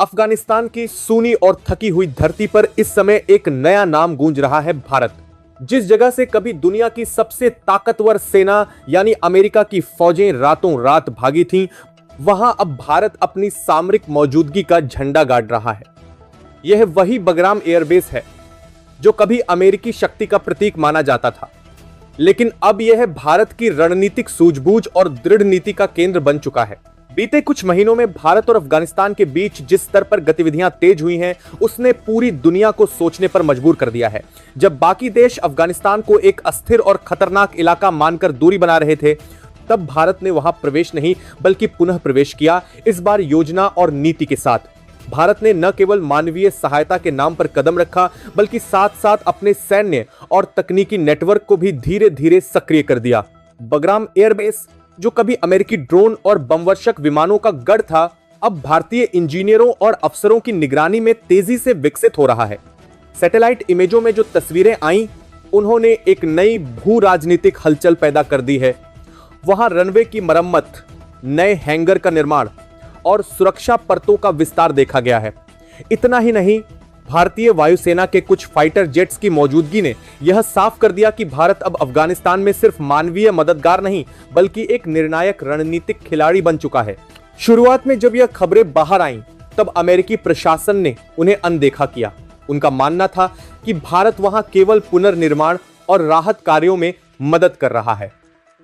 अफगानिस्तान की सूनी और थकी हुई धरती पर इस समय एक नया नाम गूंज रहा है, भारत। जिस जगह से कभी दुनिया की सबसे ताकतवर सेना यानी अमेरिका की फौजें रातों रात भागी थीं, वहां अब भारत अपनी सामरिक मौजूदगी का झंडा गाड़ रहा है। यह वही बगराम एयरबेस है जो कभी अमेरिकी शक्ति का प्रतीक माना जाता था, लेकिन अब यह भारत की रणनीतिक सूझबूझ और दृढ़ नीति का केंद्र बन चुका है। बीते कुछ महीनों में भारत और अफगानिस्तान के बीच जिस स्तर पर गतिविधियां तेज हुई हैं, उसने पूरी दुनिया को सोचने पर मजबूर कर दिया है। जब बाकी देश अफगानिस्तान को एक अस्थिर और खतरनाक इलाका मानकर दूरी बना रहे थे, तब भारत ने वहां प्रवेश नहीं बल्कि पुनः प्रवेश किया। इस बार योजना और नीति के साथ भारत ने न केवल मानवीय सहायता के नाम पर कदम रखा, बल्कि साथ साथ अपने सैन्य और तकनीकी नेटवर्क को भी धीरे धीरे सक्रिय कर दिया। बगराम एयरबेस, जो कभी अमेरिकी ड्रोन और बमवर्षक विमानों का गढ़ था, अब भारतीय इंजीनियरों और अफसरों की निगरानी में तेजी से विकसित हो रहा है। सैटेलाइट इमेजों में जो तस्वीरें आईं, उन्होंने एक नई भू राजनीतिक हलचल पैदा कर दी है। वहां रनवे की मरम्मत, नए हैंगर का निर्माण और सुरक्षा परतों का विस्तार देखा गया है। इतना ही नहीं, भारतीय वायुसेना के कुछ फाइटर जेट्स की मौजूदगी ने यह साफ कर दिया कि भारत अब अफगानिस्तान में सिर्फ मानवीय मददगार नहीं बल्कि एक निर्णायक रणनीतिक खिलाड़ी बन चुका है। शुरुआत में जब यह खबरें बाहर आईं, तब अमेरिकी प्रशासन ने उन्हें अनदेखा किया। उनका मानना था कि भारत वहां केवल पुनर्निर्माण और राहत कार्यों में मदद कर रहा है।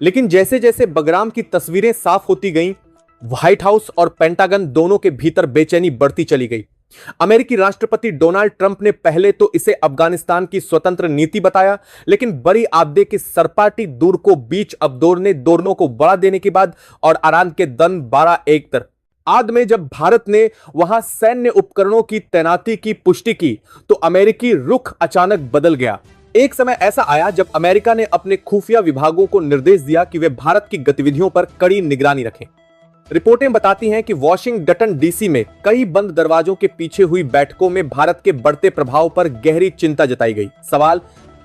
लेकिन जैसे जैसे बगराम की तस्वीरें साफ होती गईं, व्हाइट हाउस और पेंटागन दोनों के भीतर बेचैनी बढ़ती चली गई। अमेरिकी राष्ट्रपति डोनाल्ड ट्रंप ने पहले तो इसे अफगानिस्तान की स्वतंत्र नीति बताया, लेकिन बड़ी आपदे की सरपाटी दूर को बीच अबदोरने दोनों को बढ़ा देने के बाद और आरान के दन 12-1 तर आद में जब भारत ने वहां सैन्य उपकरणों की तैनाती की पुष्टि की, तो अमेरिकी रुख अचानक बदल गया। एक समय ऐसा आया जब अमेरिका ने अपने खुफिया विभागों को निर्देश दिया कि वे भारत की गतिविधियों पर कड़ी निगरानी रखें। रिपोर्टें बताती हैं कि वॉशिंगटन डीसी में कई बंद दरवाजों के पीछे हुई बैठकों में भारत के बढ़ते प्रभाव पर गहरी चिंता जताई गई। सवाल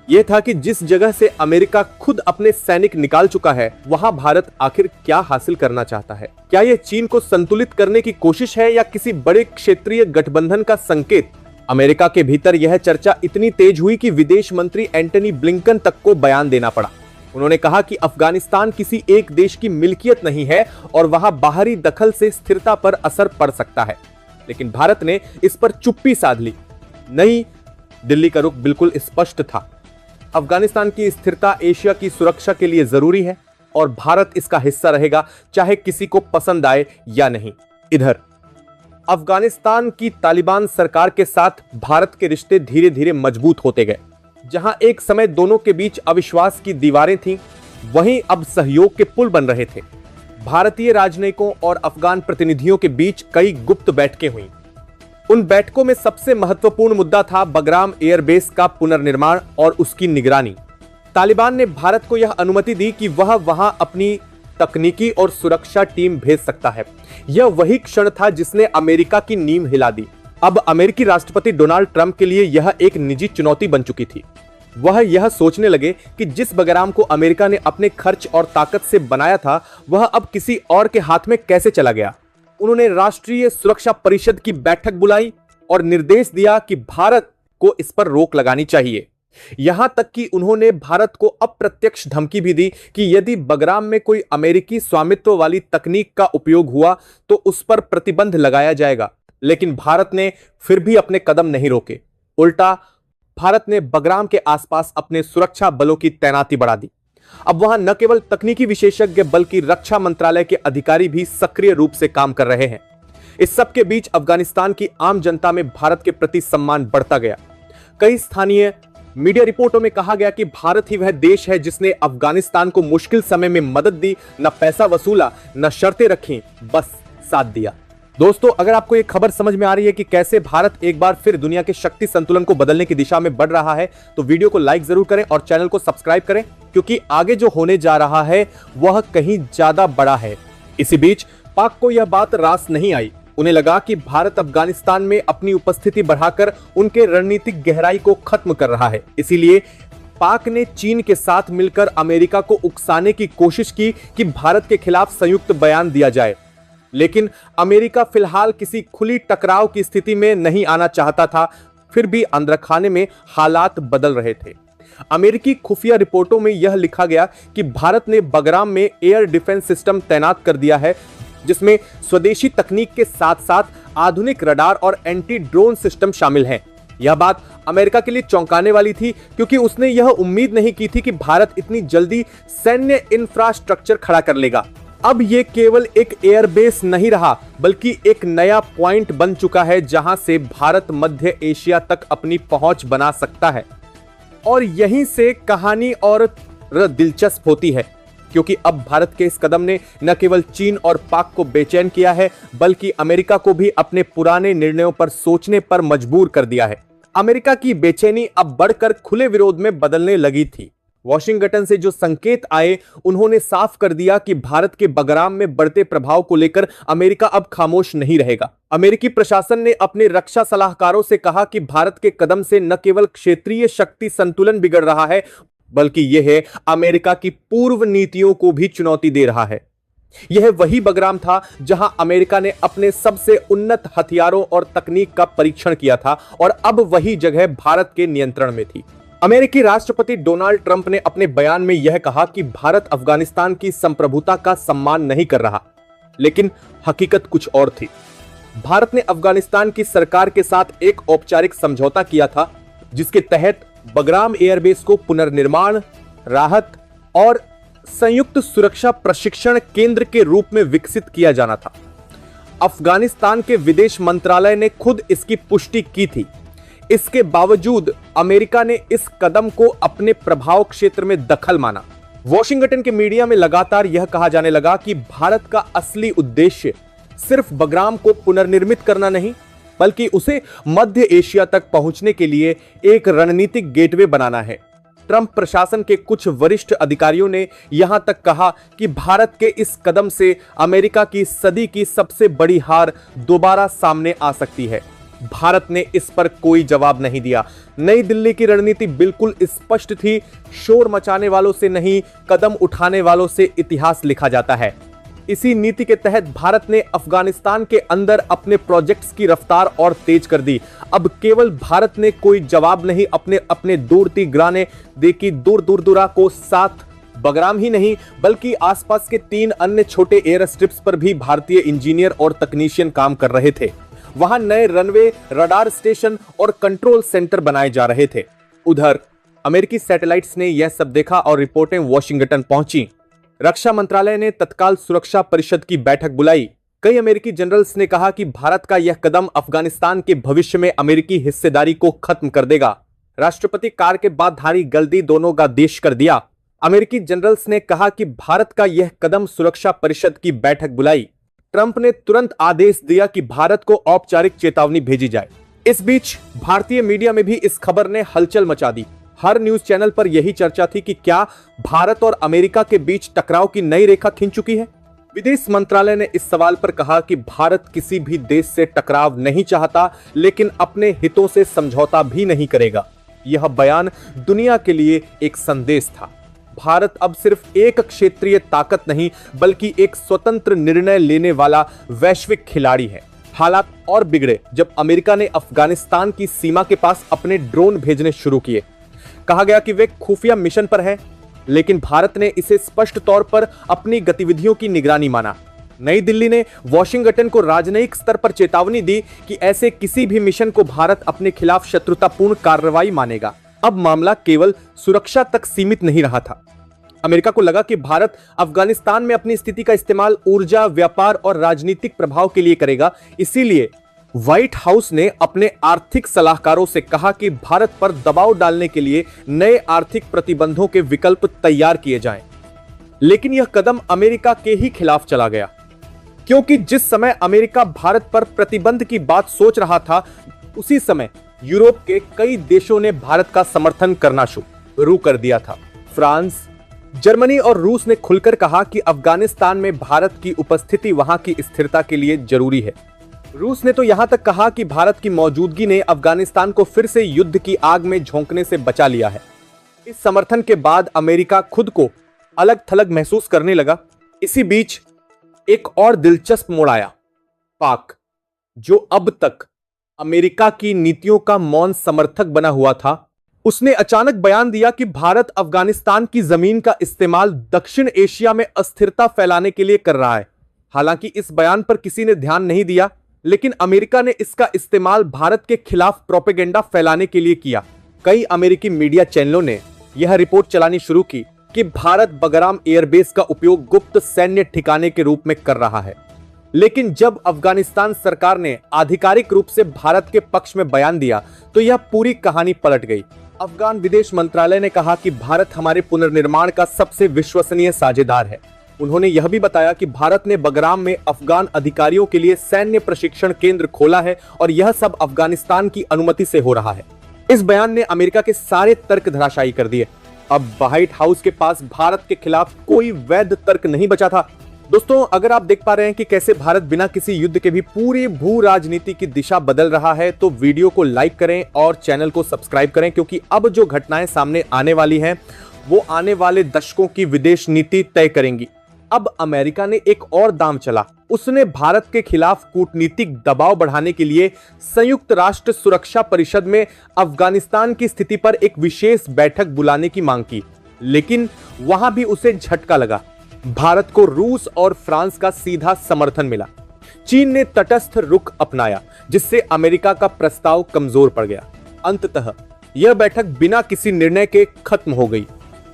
यह था कि जिस जगह से अमेरिका खुद अपने सैनिक निकाल चुका है, वहां भारत आखिर क्या हासिल करना चाहता है? क्या यह चीन को संतुलित करने की कोशिश है या किसी बड़े क्षेत्रीय गठबंधन का संकेत? अमेरिका के भीतर यह चर्चा इतनी तेज हुई कि विदेश मंत्री एंटनी ब्लिंकन तक को बयान देना पड़ा। उन्होंने कहा कि अफगानिस्तान किसी एक देश की मिल्कियत नहीं है और वहां बाहरी दखल से स्थिरता पर असर पड़ सकता है। लेकिन भारत ने इस पर चुप्पी साध ली। नहीं, दिल्ली का रुख बिल्कुल स्पष्ट था। अफगानिस्तान की स्थिरता एशिया की सुरक्षा के लिए जरूरी है और भारत इसका हिस्सा रहेगा, चाहे किसी को पसंद आए या नहीं। इधर अफगानिस्तान की तालिबान सरकार के साथ भारत के रिश्ते धीरे धीरे मजबूत होते गए। जहां एक समय दोनों के बीच अविश्वास की दीवारें थीं, वहीं अब सहयोग के पुल बन रहे थे। भारतीय राजनयिकों और अफगान प्रतिनिधियों के बीच कई गुप्त बैठकें हुईं। उन बैठकों में सबसे महत्वपूर्ण मुद्दा था बगराम एयरबेस का पुनर्निर्माण और उसकी निगरानी। तालिबान ने भारत को यह अनुमति दी कि वह वहां अपनी तकनीकी और सुरक्षा टीम भेज सकता है। यह वही क्षण था जिसने अमेरिका की नींव हिला दी। अब अमेरिकी राष्ट्रपति डोनाल्ड ट्रंप के लिए यह एक निजी चुनौती बन चुकी थी। वह यह सोचने लगे कि जिस बगराम को अमेरिका ने अपने खर्च और ताकत से बनाया था, वह अब किसी और के हाथ में कैसे चला गया। उन्होंने राष्ट्रीय सुरक्षा परिषद की बैठक बुलाई और निर्देश दिया कि भारत को इस पर रोक लगानी चाहिए। यहां तक कि उन्होंने भारत को अप्रत्यक्ष धमकी भी दी कि यदि बगराम में कोई अमेरिकी स्वामित्व वाली तकनीक का उपयोग हुआ तो उस पर प्रतिबंध लगाया जाएगा। लेकिन भारत ने फिर भी अपने कदम नहीं रोके। उल्टा भारत ने बगराम के आसपास अपने सुरक्षा बलों की तैनाती बढ़ा दी। अब वहां न केवल तकनीकी विशेषज्ञ बल्कि रक्षा मंत्रालय के अधिकारी भी सक्रिय रूप से काम कर रहे हैं। इस सब के बीच अफगानिस्तान की आम जनता में भारत के प्रति सम्मान बढ़ता गया। कई स्थानीय मीडिया रिपोर्टों में कहा गया कि भारत ही वह देश है जिसने अफगानिस्तान को मुश्किल समय में मदद दी, न पैसा वसूला, न शर्तें रखी, बस साथ दिया। दोस्तों, अगर आपको ये खबर समझ में आ रही है कि कैसे भारत एक बार फिर दुनिया के शक्ति संतुलन को बदलने की दिशा में बढ़ रहा है, तो वीडियो को लाइक जरूर करें और चैनल को सब्सक्राइब करें, क्योंकि आगे जो होने जा रहा है वह कहीं ज्यादा बड़ा है। इसी बीच पाक को यह बात रास नहीं आई। उन्हें लगा कि भारत अफगानिस्तान में अपनी उपस्थिति बढ़ाकर उनके रणनीतिक गहराई को खत्म कर रहा है। इसीलिए पाक ने चीन के साथ मिलकर अमेरिका को उकसाने की कोशिश की कि भारत के खिलाफ संयुक्त बयान दिया जाए। लेकिन अमेरिका फिलहाल किसी खुली टकराव की स्थिति में नहीं आना चाहता था। फिर भी अंदरखाने में हालात बदल रहे थे। अमेरिकी खुफिया रिपोर्टों में यह लिखा गया कि भारत ने बगराम में एयर डिफेंस सिस्टम तैनात कर दिया है, जिसमें स्वदेशी तकनीक के साथ साथ आधुनिक रडार और एंटी ड्रोन सिस्टम शामिल हैं। यह बात अमेरिका के लिए चौंकाने वाली थी, क्योंकि उसने यह उम्मीद नहीं की थी कि भारत इतनी जल्दी सैन्य इंफ्रास्ट्रक्चर खड़ा कर लेगा। अब यह केवल एक एयरबेस नहीं रहा, बल्कि एक नया पॉइंट बन चुका है जहां से भारत मध्य एशिया तक अपनी पहुंच बना सकता है। और यहीं से कहानी और दिलचस्प होती है, क्योंकि अब भारत के इस कदम ने न केवल चीन और पाक को बेचैन किया है, बल्कि अमेरिका को भी अपने पुराने निर्णयों पर सोचने पर मजबूर कर दिया है। अमेरिका की बेचैनी अब बढ़कर खुले विरोध में बदलने लगी थी। वॉशिंगटन से जो संकेत आए, उन्होंने साफ कर दिया कि भारत के बगराम में बढ़ते प्रभाव को लेकर अमेरिका अब खामोश नहीं रहेगा। अमेरिकी प्रशासन ने अपने रक्षा सलाहकारों से कहा कि भारत के कदम से न केवल क्षेत्रीय शक्ति संतुलन बिगड़ रहा है, बल्कि यह है अमेरिका की पूर्व नीतियों को भी चुनौती दे रहा है। यह वही बगराम था जहां अमेरिका ने अपने सबसे उन्नत हथियारों और तकनीक का परीक्षण किया था, और अब वही जगह भारत के नियंत्रण में थी। अमेरिकी राष्ट्रपति डोनाल्ड ट्रंप ने अपने बयान में यह कहा कि भारत अफगानिस्तान की संप्रभुता का सम्मान नहीं कर रहा, लेकिन हकीकत कुछ और थी। भारत ने अफगानिस्तान की सरकार के साथ एक औपचारिक समझौता किया था, जिसके तहत बगराम एयरबेस को पुनर्निर्माण, राहत और संयुक्त सुरक्षा प्रशिक्षण केंद्र के रूप में विकसित किया जाना था। अफगानिस्तान के विदेश मंत्रालय ने खुद इसकी पुष्टि की थी। इसके बावजूद अमेरिका ने इस कदम को अपने प्रभाव क्षेत्र में दखल माना। वॉशिंगटन के मीडिया में लगातार यह कहा जाने लगा कि भारत का असली उद्देश्य सिर्फ बगराम को पुनर्निर्मित करना नहीं, बल्कि उसे मध्य एशिया तक पहुंचने के लिए एक रणनीतिक गेटवे बनाना है। ट्रंप प्रशासन के कुछ वरिष्ठ अधिकारियों ने यहां तक कहा कि भारत के इस कदम से अमेरिका की सदी की सबसे बड़ी हार दोबारा सामने आ सकती है। भारत ने इस पर कोई जवाब नहीं दिया। नई दिल्ली की रणनीति बिल्कुल स्पष्ट थी, शोर मचाने वालों से नहीं, कदम उठाने वालों से इतिहास लिखा जाता है। इसी नीति के तहत भारत ने अफगानिस्तान के अंदर अपने प्रोजेक्ट्स की रफ्तार और तेज कर दी। अब केवल भारत ने कोई जवाब नहीं अपने दूरती गिराने देखी दूर दूरा को साथ बगराम ही नहीं, बल्कि आसपास के 3 अन्य छोटे एयर स्ट्रिप्स पर भी भारतीय इंजीनियर और तकनीशियन काम कर रहे थे। वहां नए रनवे, रडार स्टेशन और कंट्रोल सेंटर बनाए जा रहे थे। उधर अमेरिकी सैटेलाइट्स ने यह सब देखा और रिपोर्टें वॉशिंगटन पहुंची। रक्षा मंत्रालय ने तत्काल सुरक्षा परिषद की बैठक बुलाई। कई अमेरिकी जनरल्स ने कहा कि भारत का यह कदम अफगानिस्तान के भविष्य में अमेरिकी हिस्सेदारी को खत्म कर देगा। राष्ट्रपति कार के बाद धारी गलती दोनों का देश कर दिया। अमेरिकी जनरल्स ने कहा कि भारत का यह कदम सुरक्षा परिषद की बैठक बुलाई। ट्रंप ने तुरंत आदेश दिया कि भारत को औपचारिक चेतावनी भेजी जाए। इस बीच भारतीय मीडिया में भी इस खबर ने हलचल मचा दी। हर न्यूज चैनल पर यही चर्चा थी कि क्या भारत और अमेरिका के बीच टकराव की नई रेखा खिंच चुकी है। विदेश मंत्रालय ने इस सवाल पर कहा कि भारत किसी भी देश से टकराव नहीं चाहता, लेकिन अपने हितों से समझौता भी नहीं करेगा। यह बयान दुनिया के लिए एक संदेश था। भारत अब सिर्फ एक क्षेत्रीय ताकत नहीं, बल्कि एक स्वतंत्र निर्णय लेने वाला वैश्विक खिलाड़ी है। हालात और बिगड़े जब अमेरिका ने अफगानिस्तान की सीमा के पास अपने ड्रोन भेजने शुरू किए। कहा गया कि वे खुफिया मिशन पर हैं, लेकिन भारत ने इसे स्पष्ट तौर पर अपनी गतिविधियों की निगरानी माना। नई दिल्ली ने वॉशिंगटन को राजनयिक स्तर पर चेतावनी दी कि ऐसे किसी भी मिशन को भारत अपने खिलाफ शत्रुतापूर्ण कार्रवाई मानेगा। अब मामला केवल सुरक्षा तक सीमित नहीं रहा था। अमेरिका को लगा कि भारत अफगानिस्तान में अपनी स्थिति का इस्तेमाल ऊर्जा, व्यापार और राजनीतिक प्रभाव के लिए करेगा। इसीलिए व्हाइट हाउस ने अपने आर्थिक सलाहकारों से कहा कि भारत पर दबाव डालने के लिए नए आर्थिक प्रतिबंधों के विकल्प तैयार किए जाएं। लेकिन यह कदम अमेरिका के ही खिलाफ चला गया, क्योंकि जिस समय अमेरिका भारत पर प्रतिबंध की बात सोच रहा था, उसी समय यूरोप के कई देशों ने भारत का समर्थन करना शुरू कर दिया था। फ्रांस, जर्मनी और रूस ने खुलकर कहा कि अफगानिस्तान में भारत की उपस्थिति वहां की स्थिरता के लिए जरूरी है। रूस ने तो यहां तक कहा कि भारत की मौजूदगी ने अफगानिस्तान को फिर से युद्ध की आग में झोंकने से बचा लिया है। इस समर्थन के बाद अमेरिका खुद को अलग थलग महसूस करने लगा। इसी बीच एक और दिलचस्प मोड़ आया। पाक, जो अब तक अमेरिका की नीतियों का मौन समर्थक बना हुआ था, उसने अचानक बयान दिया कि भारत अफगानिस्तान की जमीन का इस्तेमाल दक्षिण एशिया में अस्थिरता फैलाने के लिए कर रहा है। हालांकि इस बयान पर किसी ने ध्यान नहीं दिया, लेकिन अमेरिका ने इसका इस्तेमाल भारत के खिलाफ प्रोपेगेंडा फैलाने के लिए किया। कई अमेरिकी मीडिया चैनलों ने यह रिपोर्ट चलानी शुरू की कि भारत बगराम एयरबेस का उपयोग गुप्त सैन्य ठिकाने के रूप में कर रहा है। लेकिन जब अफगानिस्तान सरकार ने आधिकारिक रूप से भारत के पक्ष में बयान दिया तो यह पूरी कहानी पलट गई। अफगान विदेश मंत्रालय ने कहा कि भारत हमारे पुनर्निर्माण का सबसे विश्वसनीय साझेदार है। उन्होंने यह भी बताया कि भारत ने बगराम में अफगान अधिकारियों के लिए सैन्य प्रशिक्षण केंद्र खोला है और यह सब अफगानिस्तान की अनुमति से हो रहा है। इस बयान ने अमेरिका के सारे तर्क धराशायी कर दिए। अब व्हाइट हाउस के पास भारत के खिलाफ कोई वैध तर्क नहीं बचा था। दोस्तों, अगर आप देख पा रहे हैं कि कैसे भारत बिना किसी युद्ध के भी पूरी भू राजनीति की दिशा बदल रहा है, तो वीडियो को लाइक करें और चैनल को सब्सक्राइब करें, क्योंकि अब जो घटनाएं सामने आने वाली हैं वो आने वाले दशकों की विदेश नीति तय करेंगी। अब अमेरिका ने एक और दांव चला। उसने भारत के खिलाफ कूटनीतिक दबाव बढ़ाने के लिए संयुक्त राष्ट्र सुरक्षा परिषद में अफगानिस्तान की स्थिति पर एक विशेष बैठक बुलाने की मांग की, लेकिन वहां भी उसे झटका लगा। भारत को रूस और फ्रांस का सीधा समर्थन मिला। चीन ने तटस्थ रुख अपनाया, जिससे अमेरिका का प्रस्ताव कमजोर पड़ गया। अंततः यह बैठक बिना किसी निर्णय के खत्म हो गई।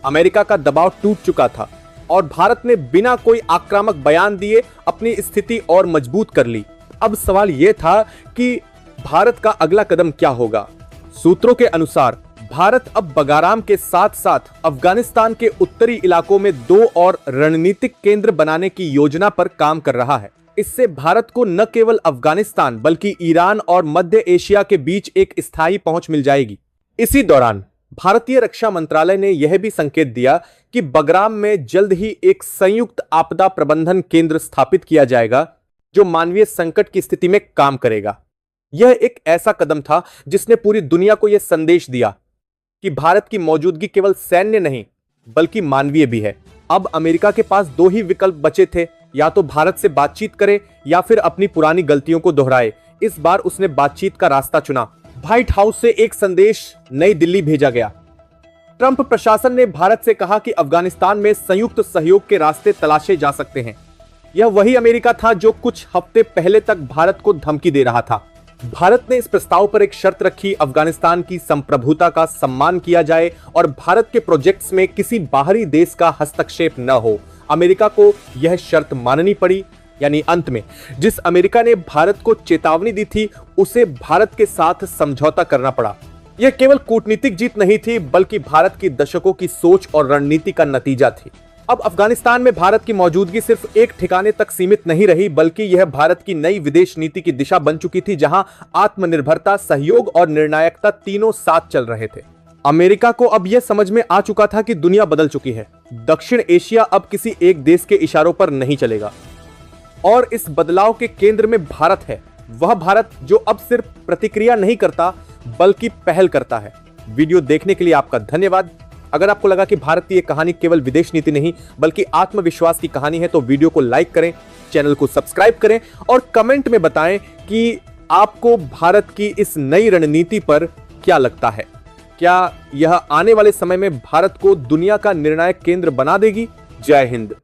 अमेरिका का दबाव टूट चुका था और भारत ने बिना कोई आक्रामक बयान दिए अपनी स्थिति और मजबूत कर ली। अब सवाल यह था कि भारत का अगला कदम क्या होगा। सूत्रों के अनुसार भारत अब बगाराम के साथ साथ अफगानिस्तान के उत्तरी इलाकों में 2 और रणनीतिक केंद्र बनाने की योजना पर काम कर रहा है। इससे भारत को न केवल अफगानिस्तान बल्कि ईरान और मध्य एशिया के बीच एक स्थायी पहुंच मिल जाएगी। इसी दौरान भारतीय रक्षा मंत्रालय ने यह भी संकेत दिया कि बगराम में जल्द ही एक संयुक्त आपदा प्रबंधन केंद्र स्थापित किया जाएगा, जो मानवीय संकट की स्थिति में काम करेगा। यह एक ऐसा कदम था जिसने पूरी दुनिया को यह संदेश दिया कि भारत की मौजूदगी केवल सैन्य नहीं बल्कि मानवीय भी है। अब अमेरिका के पास 2 ही विकल्प बचे थे, या तो भारत से बातचीत करे या फिर अपनी पुरानी गलतियों को दोहराए। इस बार उसने बातचीत का रास्ता चुना। व्हाइट हाउस से एक संदेश नई दिल्ली भेजा गया। ट्रंप प्रशासन ने भारत से कहा कि अफगानिस्तान में संयुक्त सहयोग के रास्ते तलाशे जा सकते हैं। यह वही अमेरिका था जो कुछ हफ्ते पहले तक भारत को धमकी दे रहा था। भारत ने इस प्रस्ताव पर एक शर्त रखी, अफगानिस्तान की संप्रभुता का सम्मान किया जाए और भारत के प्रोजेक्ट्स में किसी बाहरी देश का हस्तक्षेप न हो। अमेरिका को यह शर्त माननी पड़ी। यानी अंत में जिस अमेरिका ने भारत को चेतावनी दी थी, उसे भारत के साथ समझौता करना पड़ा। यह केवल कूटनीतिक जीत नहीं थी, बल्कि भारत की दशकों की सोच और रणनीति का नतीजा थी। अब अफगानिस्तान में भारत की मौजूदगी सिर्फ एक ठिकाने तक सीमित नहीं रही, बल्कि यह भारत की नई विदेश नीति की दिशा बन चुकी थी, जहां आत्मनिर्भरता, सहयोग और निर्णायकता तीनों साथ चल रहे थे। अमेरिका को अब यह समझ में आ चुका था कि दुनिया बदल चुकी है। दक्षिण एशिया अब किसी एक देश के इशारों पर नहीं चलेगा और इस बदलाव के केंद्र में भारत है। वह भारत जो अब सिर्फ प्रतिक्रिया नहीं करता बल्कि पहल करता है। वीडियो देखने के लिए आपका धन्यवाद। अगर आपको लगा कि भारत की ये कहानी केवल विदेश नीति नहीं बल्कि आत्मविश्वास की कहानी है, तो वीडियो को लाइक करें, चैनल को सब्सक्राइब करें और कमेंट में बताएं कि आपको भारत की इस नई रणनीति पर क्या लगता है। क्या यह आने वाले समय में भारत को दुनिया का निर्णायक केंद्र बना देगी? जय हिंद।